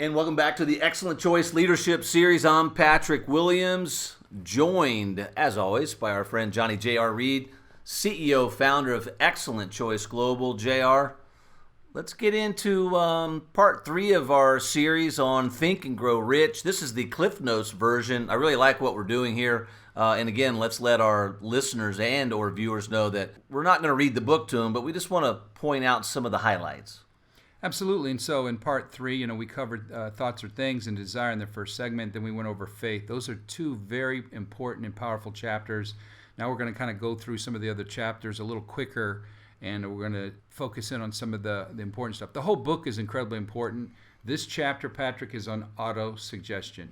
And welcome back to the Excellent Choice Leadership Series. I'm Patrick Williams, joined, as always, by our friend Johnny J.R. Reed, CEO, founder of Xcellent Choice Global. J.R., let's get into part 3 of our series on Think and Grow Rich. This is the Cliff Notes version. I really like what we're doing here. And again, let's let our listeners and or viewers know that we're not going to read the book to them, but we just want to point out some of the highlights. Absolutely. And so in part 3, we covered thoughts or things and desire in the first segment. Then we went over faith. Those are 2 very important and powerful chapters. Now we're going to kind of go through some of the other chapters a little quicker, and we're going to focus in on some of the important stuff. The whole book is incredibly important. This chapter, Patrick, is on autosuggestion,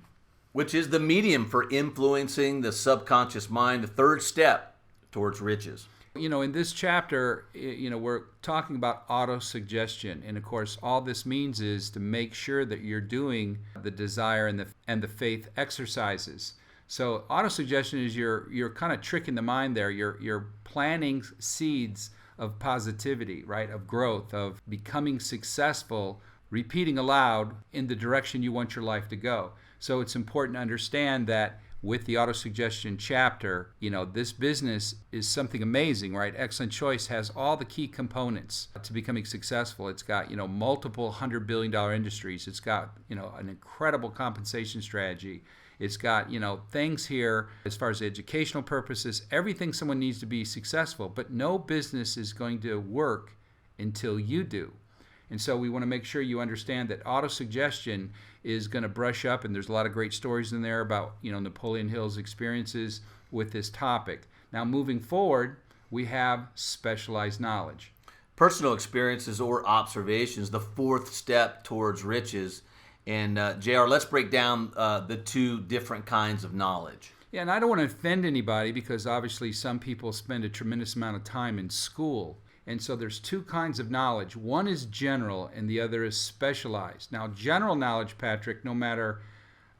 which is the medium for influencing the subconscious mind, the third step towards riches. In this chapter, we're talking about autosuggestion. And of course, all this means is to make sure that you're doing the desire and the faith exercises. So autosuggestion is you're kind of tricking the mind there. You're planting seeds of positivity, right? Of growth, of becoming successful, repeating aloud in the direction you want your life to go. So it's important to understand that with the autosuggestion chapter, this business is something amazing, right? Xcellent Choice has all the key components to becoming successful. It's got, multiple $100 billion industries. It's got, an incredible compensation strategy. It's got, things here as far as educational purposes, everything someone needs to be successful. But no business is going to work until you do. And so we want to make sure you understand that autosuggestion is going to brush up, and there's a lot of great stories in there about, Napoleon Hill's experiences with this topic. Now, moving forward, we have specialized knowledge. Personal experiences or observations, the 4th step towards riches. And JR, let's break down the 2 different kinds of knowledge. Yeah, and I don't want to offend anybody because obviously some people spend a tremendous amount of time in school. And so there's 2 kinds of knowledge. One is general and the other is specialized. Now, general knowledge, Patrick, no matter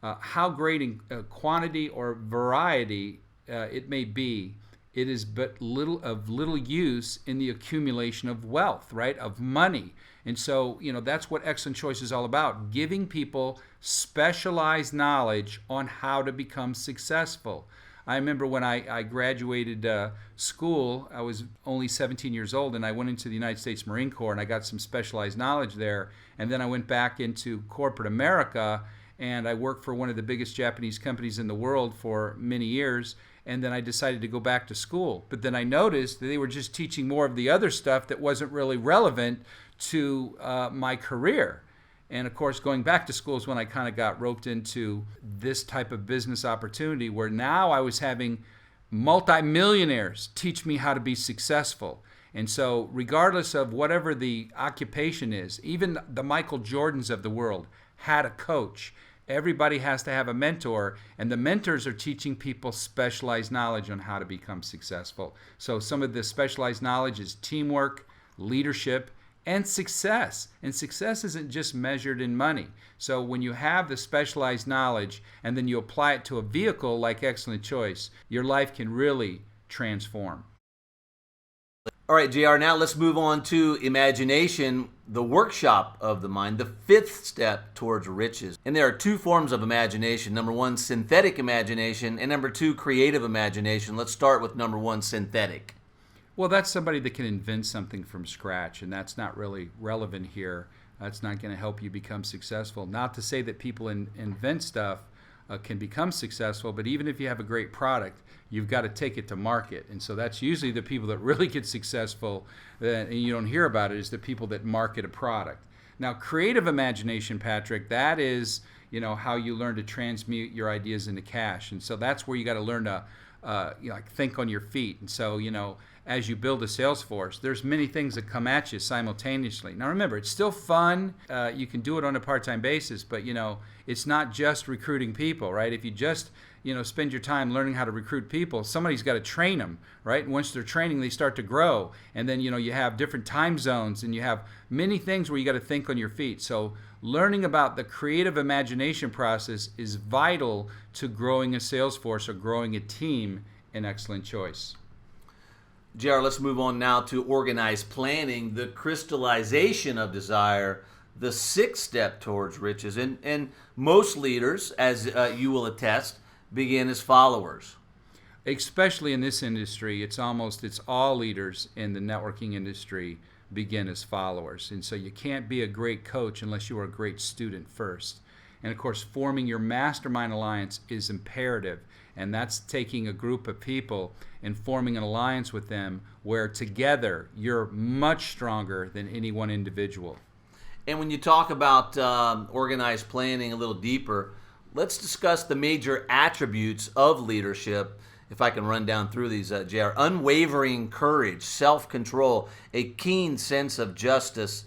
how great in quantity or variety it may be, it is but little use in the accumulation of wealth, right? Of money. And so, that's what Xcellent Choice is all about, giving people specialized knowledge on how to become successful. I remember when I graduated school, I was only 17 years old, and I went into the United States Marine Corps, and I got some specialized knowledge there. And then I went back into corporate America, and I worked for one of the biggest Japanese companies in the world for many years. And then I decided to go back to school. But then I noticed that they were just teaching more of the other stuff that wasn't really relevant to my career. And of course, going back to school is when I kind of got roped into this type of business opportunity where now I was having multimillionaires teach me how to be successful. And so regardless of whatever the occupation is, even the Michael Jordans of the world had a coach. Everybody has to have a mentor, and the mentors are teaching people specialized knowledge on how to become successful. So some of the specialized knowledge is teamwork, leadership, and success. And success isn't just measured in money. So when you have the specialized knowledge and then you apply it to a vehicle like Xcellent Choice, your life can really transform. All right, JR, now let's move on to imagination, the workshop of the mind, the 5th step towards riches. And there are 2 forms of imagination. Number 1, synthetic imagination, and number 2, creative imagination. Let's start with number 1, synthetic. Well, that's somebody that can invent something from scratch, and that's not really relevant here. That's not going to help you become successful. Not to say that people invent stuff can become successful, but even if you have a great product, you've got to take it to market. And so that's usually the people that really get successful, and you don't hear about it, is the people that market a product. Now, creative imagination, Patrick, that is, how you learn to transmute your ideas into cash. And so that's where you got to learn to think on your feet. And so, as you build a sales force, there's many things that come at you simultaneously. Now remember, it's still fun. You can do it on a part-time basis, but it's not just recruiting people, right? If you just spend your time learning how to recruit people, somebody's got to train them, right? And once they're training, they start to grow. And then you have different time zones, and you have many things where you got to think on your feet. So learning about the creative imagination process is vital to growing a sales force or growing a team in Xcellent Choice. JR, let's move on now to organized planning, the crystallization of desire, the sixth step towards riches. And most leaders, as you will attest, begin as followers. Especially in this industry, it's all leaders in the networking industry begin as followers. And so you can't be a great coach unless you are a great student first. And of course, forming your mastermind alliance is imperative. And that's taking a group of people and forming an alliance with them where together you're much stronger than any one individual. And when you talk about organized planning a little deeper, let's discuss the major attributes of leadership. If I can run down through these, JR. Unwavering courage, self-control, a keen sense of justice,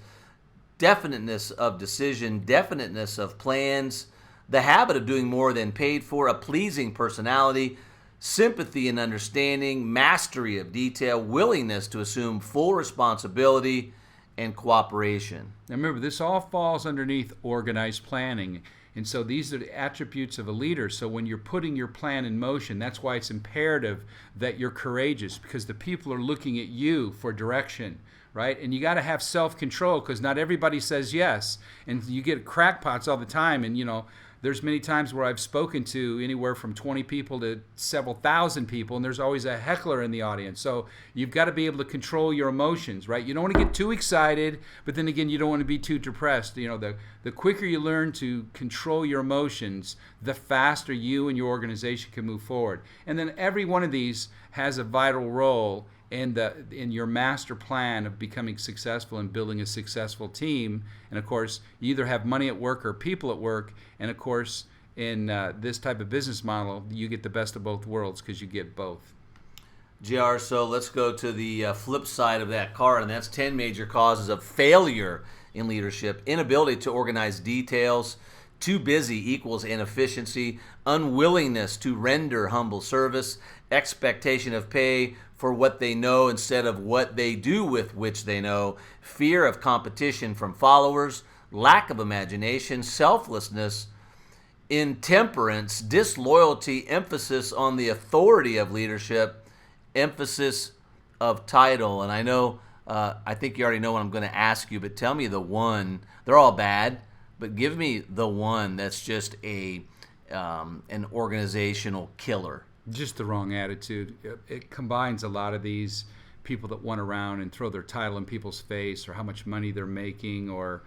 definiteness of decision, definiteness of plans, the habit of doing more than paid for, a pleasing personality, sympathy and understanding, mastery of detail, willingness to assume full responsibility, and cooperation. Now remember, this all falls underneath organized planning. And so these are the attributes of a leader. So when you're putting your plan in motion, that's why it's imperative that you're courageous, because the people are looking at you for direction, right? And you got to have self-control, because not everybody says yes. And you get crackpots all the time. And, there's many times where I've spoken to anywhere from 20 people to several thousand people, and there's always a heckler in the audience. So you've got to be able to control your emotions, right? You don't want to get too excited, but then again, you don't want to be too depressed. The quicker you learn to control your emotions, the faster you and your organization can move forward. And then every one of these has a vital role in your master plan of becoming successful and building a successful team. And of course, you either have money at work or people at work. And of course, in this type of business model, you get the best of both worlds because you get both. JR, so let's go to the flip side of that card, and that's 10 major causes of failure in leadership. Inability to organize details, too busy equals inefficiency, unwillingness to render humble service, expectation of pay for what they know instead of what they do with which they know, fear of competition from followers, lack of imagination, selflessness, intemperance, disloyalty, emphasis on the authority of leadership, emphasis of title. And I know, I think you already know what I'm going to ask you, but tell me the one. They're all bad, but give me the one that's just an organizational killer. Just the wrong attitude. It combines a lot of these people that run around and throw their title in people's face, or how much money they're making, or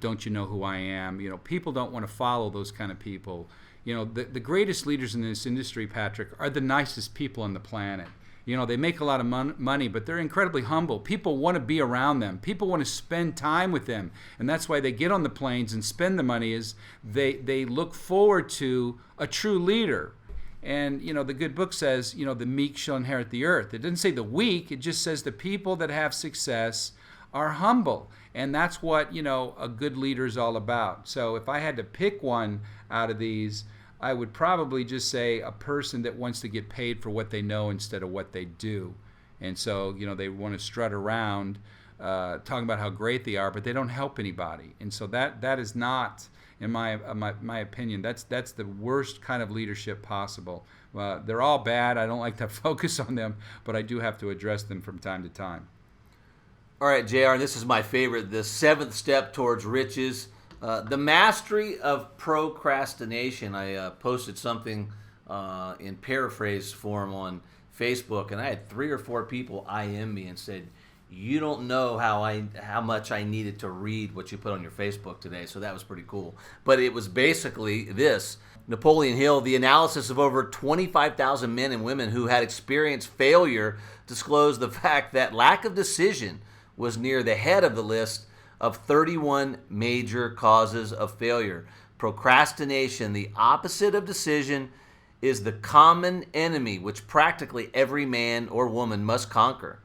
don't you know who I am? People don't want to follow those kind of people. The greatest leaders in this industry, Patrick, are the nicest people on the planet. They make a lot of money, but they're incredibly humble. People want to be around them. People want to spend time with them. And that's why they get on the planes and spend the money, is they look forward to a true leader. And, the good book says, the meek shall inherit the earth. It doesn't say the weak. It just says the people that have success are humble. And that's what, a good leader is all about. So if I had to pick one out of these, I would probably just say a person that wants to get paid for what they know instead of what they do. And so, they want to strut around talking about how great they are, but they don't help anybody. And so that is not, in my opinion, that's the worst kind of leadership possible. They're all bad. I don't like to focus on them, but I do have to address them from time to time. All right, JR, this is my favorite, the seventh step towards riches, the mastery of procrastination. I posted something in paraphrase form on Facebook, and I had 3 or 4 people IM me and said, you don't know how much I needed to read what you put on your Facebook today. So that was pretty cool. But it was basically this. Napoleon Hill, the analysis of over 25,000 men and women who had experienced failure, disclosed the fact that lack of decision was near the head of the list of 31 major causes of failure. Procrastination, the opposite of decision, is the common enemy which practically every man or woman must conquer.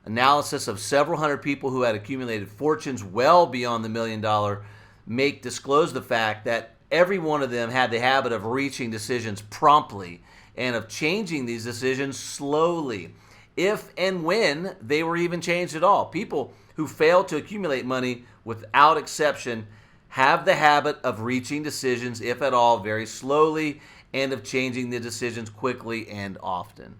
Analysis of several hundred people who had accumulated fortunes well beyond the $1 million make disclose the fact that every one of them had the habit of reaching decisions promptly and of changing these decisions slowly, if and when they were even changed at all. People who fail to accumulate money, without exception, have the habit of reaching decisions, if at all, very slowly, and of changing the decisions quickly and often.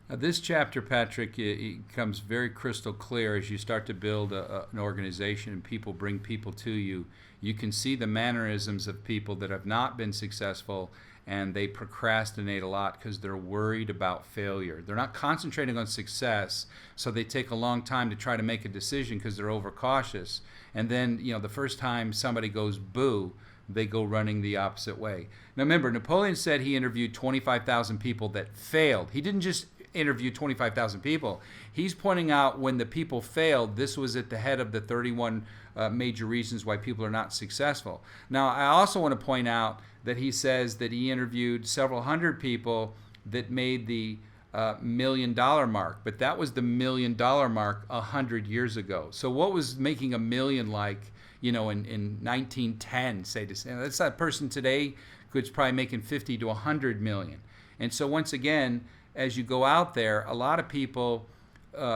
This chapter, Patrick, it becomes very crystal clear as you start to build an organization and people bring people to you. You can see the mannerisms of people that have not been successful, and they procrastinate a lot because they're worried about failure. They're not concentrating on success, so they take a long time to try to make a decision because they're overcautious. And then, the first time somebody goes boo, they go running the opposite way. Now remember, Napoleon said he interviewed 25,000 people that failed. He didn't just interview 25,000 people. He's pointing out when the people failed, this was at the head of the 31 major reasons why people are not successful. Now, I also want to point out that he says that he interviewed several hundred people that made the $1 million mark, but that was the $1 million mark 100 years ago. So what was making $1 million like, in 1910, say that's that person today who's probably making 50 to 100 million. And so once again, as you go out there, a lot of people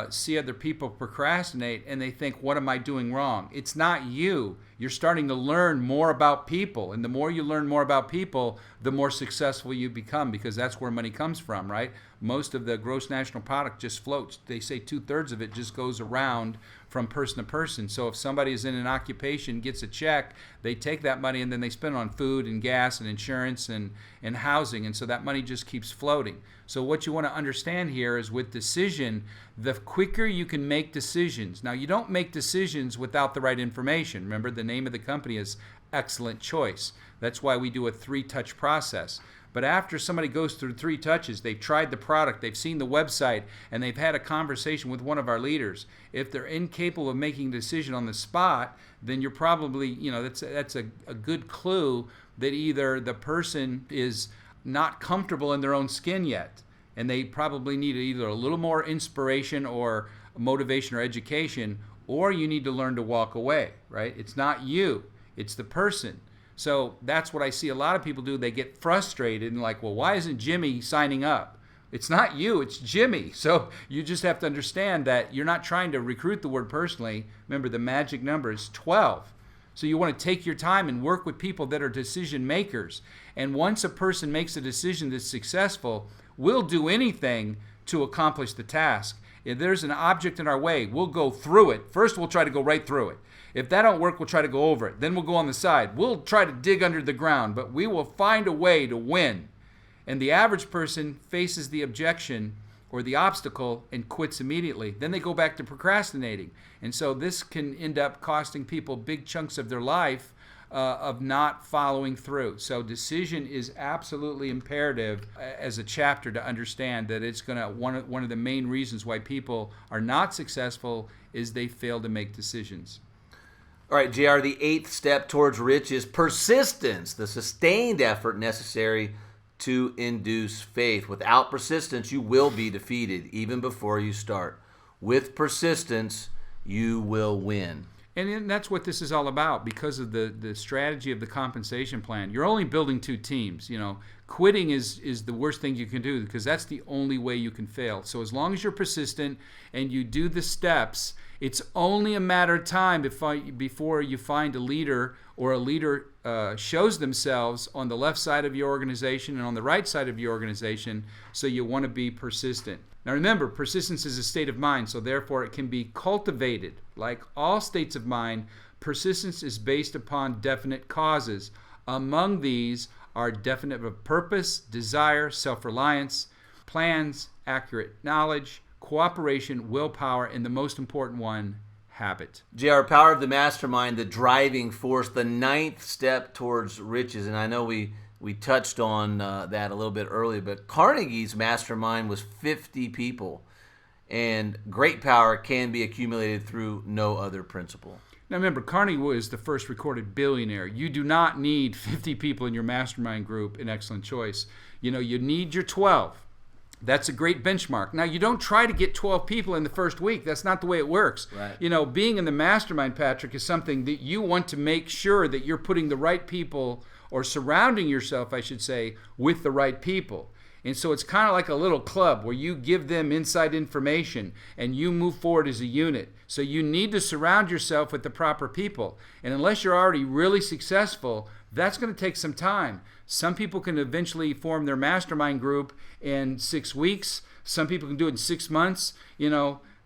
see other people procrastinate and they think, what am I doing wrong? It's not you. You're starting to learn more about people. And the more you learn more about people, the more successful you become, because that's where money comes from, right? Most of the gross national product just floats. They say 2/3 of it just goes around from person to person. So if somebody is in an occupation, gets a check, they take that money and then they spend it on food and gas and insurance and housing. And so that money just keeps floating. So what you want to understand here is with decision, the quicker you can make decisions. Now, you don't make decisions without the right information. Remember, the name of the company is Xcellent Choice. That's why we do a 3-touch process. But after somebody goes through 3 touches, they've tried the product, they've seen the website, and they've had a conversation with one of our leaders. If they're incapable of making a decision on the spot, then you're probably, that's a good clue that either the person is not comfortable in their own skin yet, and they probably need either a little more inspiration or motivation or education, or you need to learn to walk away, right? It's not you, it's the person. So that's what I see a lot of people do. They get frustrated and like, well, why isn't Jimmy signing up? It's not you, it's Jimmy. So you just have to understand that you're not trying to recruit the word personally. Remember, the magic number is 12. So you want to take your time and work with people that are decision makers. And once a person makes a decision that's successful, we'll do anything to accomplish the task. If there's an object in our way, we'll go through it. First, we'll try to go right through it. If that don't work, we'll try to go over it. Then we'll go on the side. We'll try to dig under the ground, but we will find a way to win. And the average person faces the objection or the obstacle and quits immediately. Then they go back to procrastinating. And so this can end up costing people big chunks of their life of not following through. So decision is absolutely imperative as a chapter to understand that it's going to, one of the main reasons why people are not successful is they fail to make decisions. All right, JR, the 8th step towards rich is persistence, the sustained effort necessary to induce faith. Without persistence, you will be defeated even before you start. With persistence, you will win. And that's what this is all about because of the strategy of the compensation plan. You're only building 2 teams. Quitting is the worst thing you can do because that's the only way you can fail. So as long as you're persistent and you do the steps, it's only a matter of time before you find a leader or a leader shows themselves on the left side of your organization and on the right side of your organization. So you want to be persistent. Now remember, persistence is a state of mind, so therefore it can be cultivated. Like all states of mind, persistence is based upon definite causes. Among these are definite of purpose, desire, self-reliance, plans, accurate knowledge, cooperation, willpower, and the most important one, habit. JR, power of the mastermind, the driving force, the 9th step towards riches. And I know we touched on that a little bit earlier, but Carnegie's mastermind was 50 people, and great power can be accumulated through no other principle. Now remember, Carnegie was the first recorded billionaire. You do not need 50 people in your mastermind group in Excellent Choice. You need your 12. That's a great benchmark. Now, you don't try to get 12 people in the first week. That's not the way it works. Right. Being in the mastermind, Patrick, is something that you want to make sure that you're putting the right people, or surrounding yourself, I should say, with the right people. And so it's kind of like a little club where you give them inside information and you move forward as a unit. So you need to surround yourself with the proper people. And unless you're already really successful, that's going to take some time. Some people can eventually form their mastermind group in 6 weeks. Some people can do it in 6 months.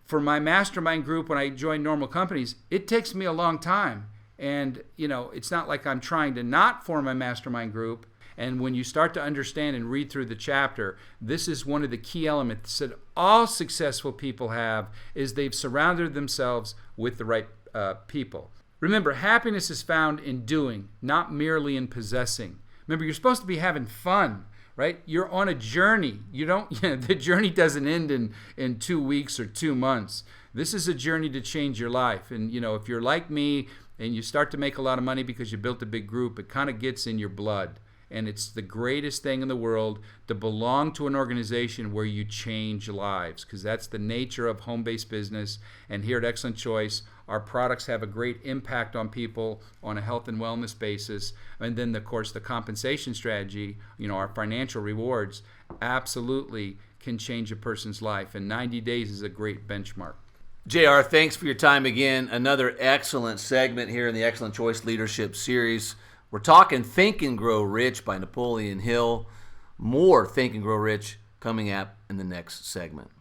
For my mastermind group, when I join normal companies, it takes me a long time. And, it's not like I'm trying to not form a mastermind group. And when you start to understand and read through the chapter, this is one of the key elements that all successful people have, is they've surrounded themselves with the right people. Remember, happiness is found in doing, not merely in possessing. Remember, you're supposed to be having fun, right? You're on a journey. The journey doesn't end in 2 weeks or 2 months. This is a journey to change your life. And, if you're like me and you start to make a lot of money because you built a big group, it kind of gets in your blood. And it's the greatest thing in the world to belong to an organization where you change lives, because that's the nature of home-based business. And here at Excellent Choice, our products have a great impact on people on a health and wellness basis. And then, of course, the compensation strategy, our financial rewards, absolutely can change a person's life. And 90 days is a great benchmark. JR, thanks for your time again. Another excellent segment here in the Excellent Choice Leadership series. We're talking Think and Grow Rich by Napoleon Hill. More Think and Grow Rich coming up in the next segment.